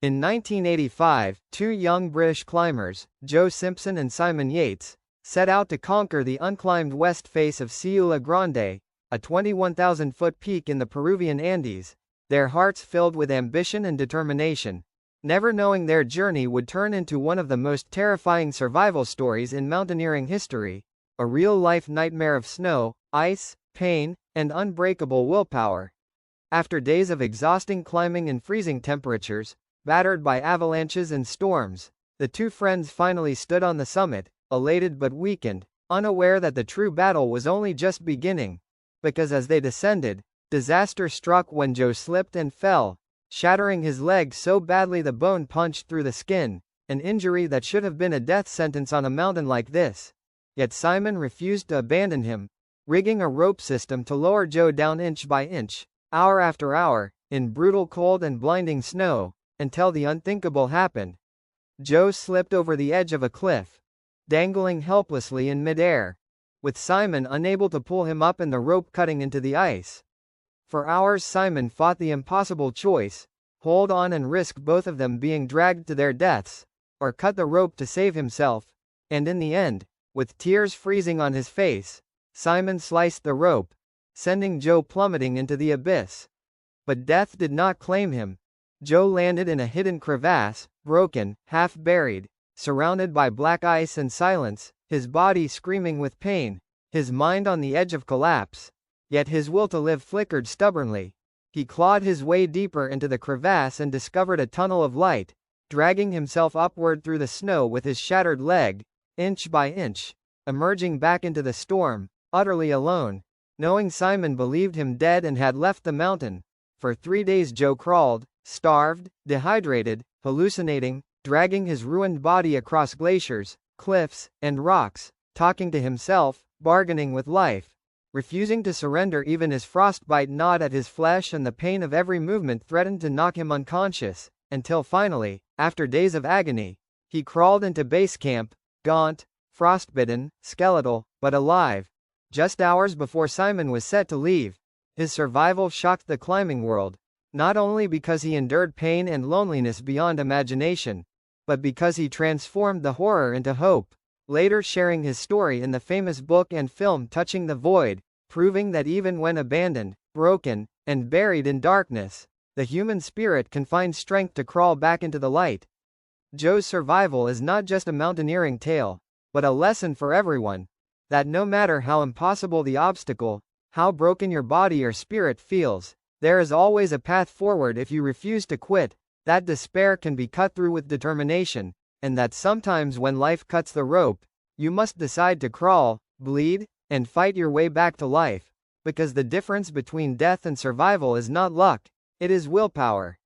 In 1985, two young British climbers, Joe Simpson and Simon Yates, set out to conquer the unclimbed west face of Ciudad Grande, a 21,000-foot peak in the Peruvian Andes, their hearts filled with ambition and determination, never knowing their journey would turn into one of the most terrifying survival stories in mountaineering history, a real-life nightmare of snow, ice, pain, and unbreakable willpower. After days of exhausting climbing in freezing temperatures, battered by avalanches and storms, the two friends finally stood on the summit, elated but weakened, unaware that the true battle was only just beginning. Because as they descended, disaster struck when Joe slipped and fell, shattering his leg so badly the bone punched through the skin, an injury that should have been a death sentence on a mountain like this. Yet Simon refused to abandon him, rigging a rope system to lower Joe down inch by inch, hour after hour, in brutal cold and blinding snow, until the unthinkable happened. Joe slipped over the edge of a cliff, dangling helplessly in midair, with Simon unable to pull him up and the rope cutting into the ice. For hours Simon fought the impossible choice: hold on and risk both of them being dragged to their deaths, or cut the rope to save himself, and in the end, with tears freezing on his face, Simon sliced the rope, sending Joe plummeting into the abyss. But death did not claim him. Joe landed in a hidden crevasse, broken, half-buried, surrounded by black ice and silence, his body screaming with pain, his mind on the edge of collapse. Yet his will to live flickered stubbornly. He clawed his way deeper into the crevasse and discovered a tunnel of light, dragging himself upward through the snow with his shattered leg, inch by inch, emerging back into the storm, utterly alone, knowing Simon believed him dead and had left the mountain. For 3 days Joe crawled, starved, dehydrated, hallucinating, dragging his ruined body across glaciers, cliffs, and rocks, talking to himself, bargaining with life, refusing to surrender even as frostbite gnawed at his flesh and the pain of every movement threatened to knock him unconscious, until finally, after days of agony, he crawled into base camp, gaunt, frostbitten, skeletal, but alive. Just hours before Simon was set to leave, his survival shocked the climbing world, not only because he endured pain and loneliness beyond imagination, but because he transformed the horror into hope, later sharing his story in the famous book and film Touching the Void, proving that even when abandoned, broken, and buried in darkness, the human spirit can find strength to crawl back into the light. Joe's survival is not just a mountaineering tale, but a lesson for everyone, that no matter how impossible the obstacle, how broken your body or spirit feels, there is always a path forward if you refuse to quit, that despair can be cut through with determination, and that sometimes when life cuts the rope, you must decide to crawl, bleed, and fight your way back to life, because the difference between death and survival is not luck, it is willpower.